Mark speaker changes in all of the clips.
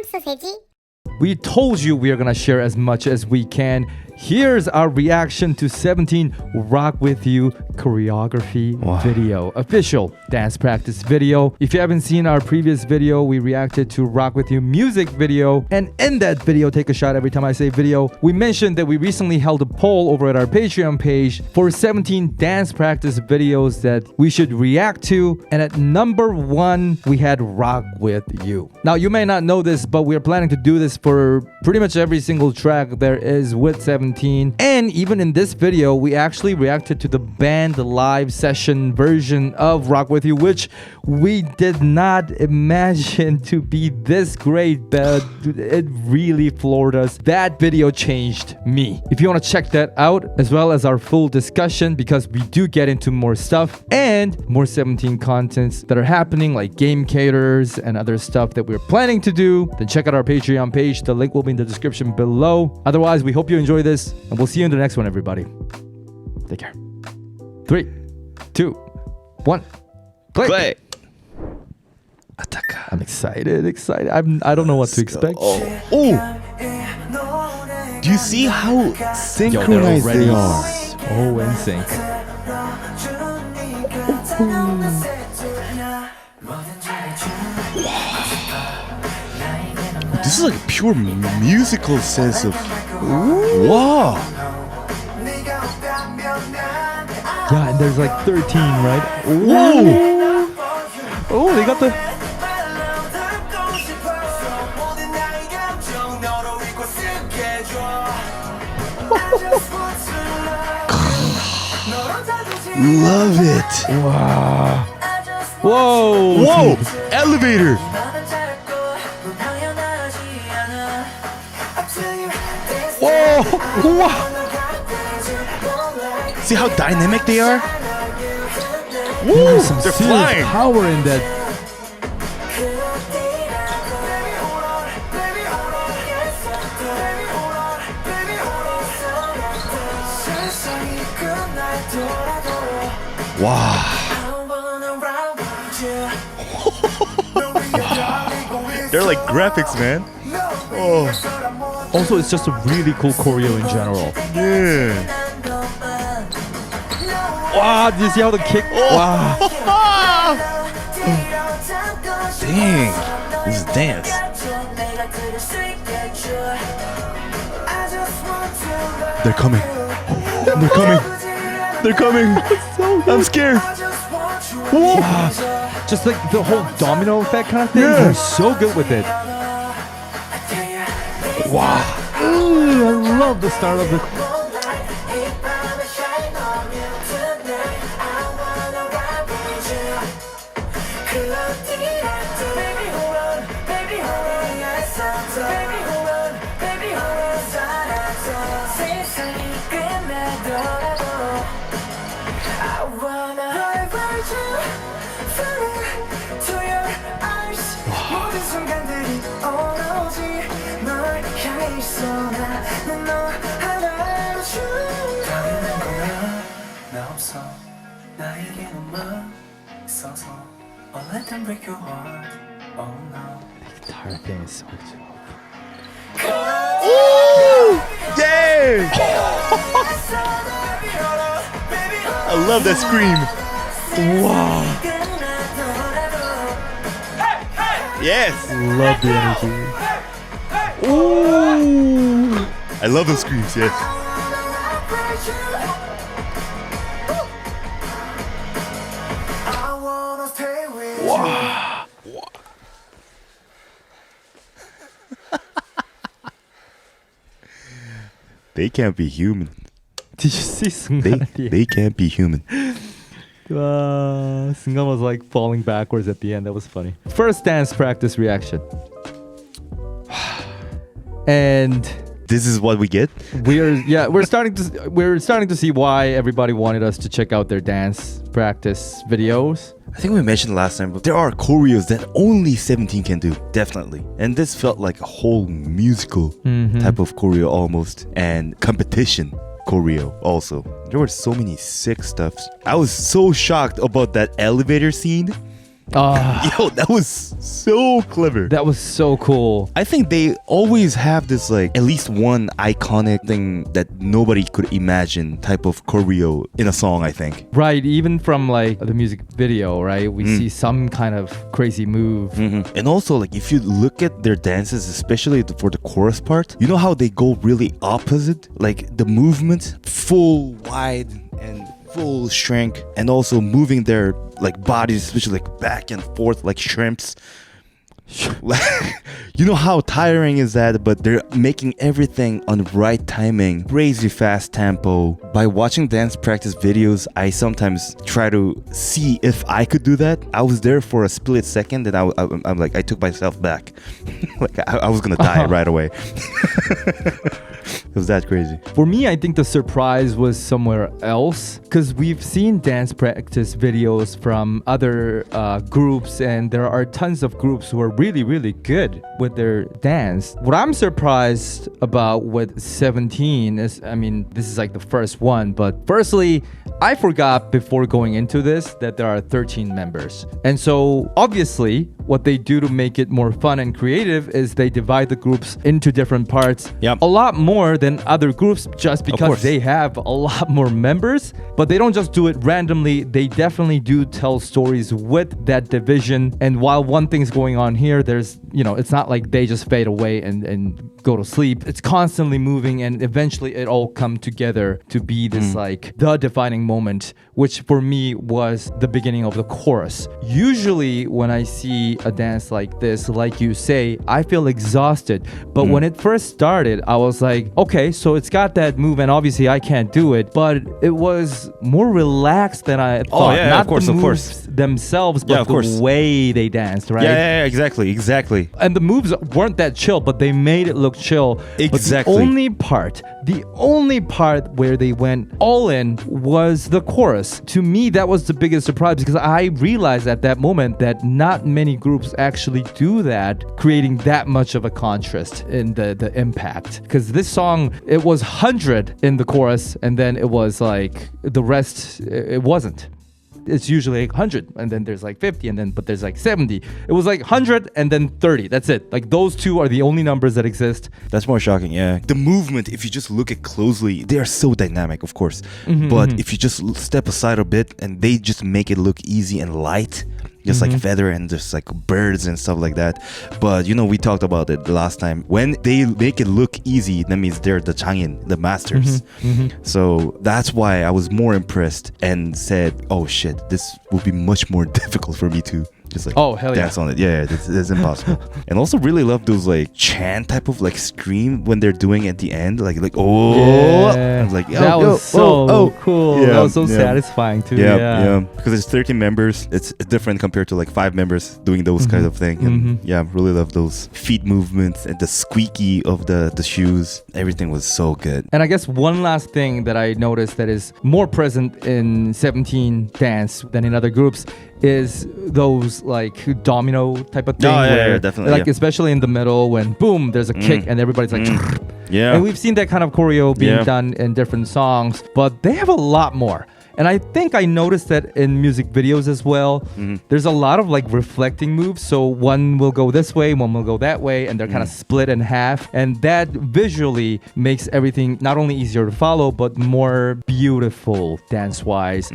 Speaker 1: 소세지.
Speaker 2: We told you we are gonna share as much as we can. Here's our reaction to 17 Rock With You choreography video. Official dance practice video. If you haven't seen our previous video, we reacted to Rock With You music video. And in that video, take a shot every time I say video, we mentioned that we recently held a poll over at our Patreon page for 17 dance practice videos that we should react to. And at number 1, we had Rock With You. Now, you may not know this, but we're planning to do this for pretty much every single track there is with 17. And even in this video, we actually reacted to the band live session version of Rock With You, which we did not imagine to be this great, but it really floored us. That video changed me. If you want to check that out, as well as our full discussion, because we do get into more stuff and more 17 contents that are happening, like game caterers and other stuff that we're planning to do, then check out our Patreon page. The link will be in the description below. Otherwise, we hope you enjoy this, and we'll see you in the next one, everybody. Take care. 3, 2, 1, play. I'm excited. I don't know what to expect.
Speaker 3: Oh! Do you see how synchronized they are?
Speaker 2: Oh, in sync.
Speaker 3: This is like a pure musical sense of wow.
Speaker 2: Yeah, and there's like 13, right?
Speaker 3: Whoa!
Speaker 2: Oh, they got the...
Speaker 3: Love it!
Speaker 2: Wow. Whoa!
Speaker 3: Whoa! Elevator!
Speaker 2: Whoa! Wow!
Speaker 3: See how dynamic they are? Woo!
Speaker 2: There's some
Speaker 3: They're
Speaker 2: serious
Speaker 3: flying!
Speaker 2: power in that.
Speaker 3: Wow! They're like graphics, man. Oh,
Speaker 2: Also, it's just a really cool choreo in general.
Speaker 3: yeah.
Speaker 2: Wow, do you see how the kick? Wow.
Speaker 3: Dang, this is dance. They're coming. They're coming. They're coming. I'm scared.
Speaker 2: Wow. Just like the whole domino effect kind of thing.
Speaker 3: Yeah.
Speaker 2: They're so good with it. Wow. Ooh, I love the start of the... The entire thing is so dope.
Speaker 3: Yay! I love that scream.
Speaker 2: Wow.
Speaker 3: Yes.
Speaker 2: Love the energy. Ooh.
Speaker 3: I love those screams. Yes.
Speaker 2: Wow.
Speaker 3: They can't be human.
Speaker 2: Did you see Sungan at the end?
Speaker 3: They can't be human.
Speaker 2: Sungan was like falling backwards at the end. That was funny. First dance practice reaction. And
Speaker 3: This is what we get.
Speaker 2: we're starting to see why everybody wanted us to check out their dance practice videos.
Speaker 3: I think we mentioned last time, but there are choreos that only 17 can do, definitely. And this felt like a whole musical type of choreo almost, and competition choreo also. There were so many sick stuffs. I was so shocked about that elevator scene Yo, that was so clever.
Speaker 2: That was so cool.
Speaker 3: I think they always have this like at least one iconic thing that nobody could imagine type of choreo in a song, I think.
Speaker 2: Right, even from like the music video, right? We see some kind of crazy move.
Speaker 3: And also, like, if you look at their dances, especially for the chorus part, you know how they go really opposite? Like the movement, full wide and full shrink, and also moving their like bodies, especially like back and forth like shrimps. You know how tiring is that? But they're making everything on the right timing, crazy fast tempo. By watching dance practice videos, I sometimes try to see if I could do that. I was there for a split second, and I'm like, I took myself back. Like I was gonna die right away. It was that crazy.
Speaker 2: For me, I think the surprise was somewhere else, because we've seen dance practice videos from other groups, and there are tons of groups who are really, really good with their dance. What I'm surprised about with 17 is, I mean, this is like the first one, but firstly, I forgot before going into this that there are 13 members. And so obviously, what they do to make it more fun and creative is they divide the groups into different parts.
Speaker 3: Yep.
Speaker 2: A lot more than other groups, just because they have a lot more members. But they don't just do it randomly. They definitely do tell stories with that division. And while one thing's going on here, there's, you know, it's not like they just fade away and go to sleep. It's constantly moving, and eventually it all come together to be this like the defining moment, which for me was the beginning of the chorus. Usually when I see a dance like this, like you say, I feel exhausted. But when it first started, I was like, okay, so it's got that move, and obviously I can't do it, but it was more relaxed than I thought.
Speaker 3: Oh yeah,
Speaker 2: not
Speaker 3: of course,
Speaker 2: the moves themselves, but the way they danced, right?
Speaker 3: Yeah, exactly.
Speaker 2: And the moves weren't that chill, but they made it look chill.
Speaker 3: Exactly.
Speaker 2: But the only part where they went all in was the chorus. To me, that was the biggest surprise, because I realized at that moment that not many groups actually do that, creating that much of a contrast in the impact. Because this song, it was 100 in the chorus, and then it was like the rest, it wasn't. It's usually like 100, and then there's like 50, but there's like 70. It was like 100 and then 30. That's it. Like those two are the only numbers that exist.
Speaker 3: That's more shocking, yeah. The movement, if you just look at closely, they are so dynamic, of course. But if you just step aside a bit and they just make it look easy and light, just like feather and just like birds and stuff like that. But you know, we talked about it the last time. When they make it look easy, that means they're the 장인, the masters. So that's why I was more impressed and said, oh shit, this will be much more difficult for me to just like dance on it. Yeah, it's impossible. And also really love those like chant type of like scream when they're doing at the end, like I was like,
Speaker 2: that was so cool.
Speaker 3: Yeah,
Speaker 2: that was so satisfying too.
Speaker 3: Yeah. Because it's 13 members, it's different compared to like 5 members doing those kind of thing. And yeah, really love those feet movements and the squeaky of the shoes. Everything was so good.
Speaker 2: And I guess one last thing that I noticed that is more present in 17 dance than in other groups is those like domino type of thing.
Speaker 3: Yeah, definitely.
Speaker 2: Like especially in the middle when boom, there's a kick and everybody's like
Speaker 3: yeah.
Speaker 2: And we've seen that kind of choreo being done in different songs, but they have a lot more. And I think I noticed that in music videos as well. There's a lot of like reflecting moves. So one will go this way, one will go that way, and they're kind of split in half. And that visually makes everything not only easier to follow, but more beautiful dance-wise.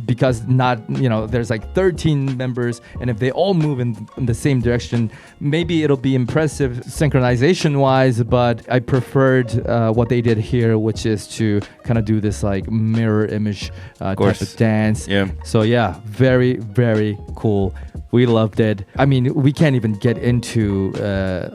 Speaker 2: Because not, you know, there's like 13 members, and if they all move in the same direction, maybe it'll be impressive synchronization-wise, but I preferred what they did here, which is to kind of do this like mirror image type of dance.
Speaker 3: Yeah.
Speaker 2: So yeah, very, very cool. We loved it. I mean, we can't even get into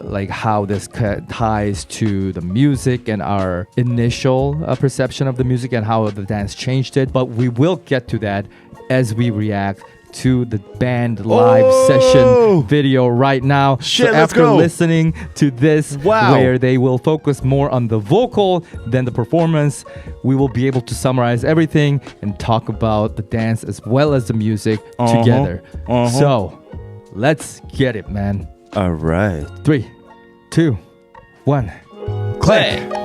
Speaker 2: like how this ties to the music and our initial perception of the music and how the dance changed it. But we will get to that as we react to the band live session video right now.
Speaker 3: Shit,
Speaker 2: so
Speaker 3: let's
Speaker 2: after
Speaker 3: go.
Speaker 2: listening to this, where they will focus more on the vocal than the performance, we will be able to summarize everything and talk about the dance as well as the music together. So let's get it, man.
Speaker 3: All right.
Speaker 2: 3, 2, 1,
Speaker 3: Click.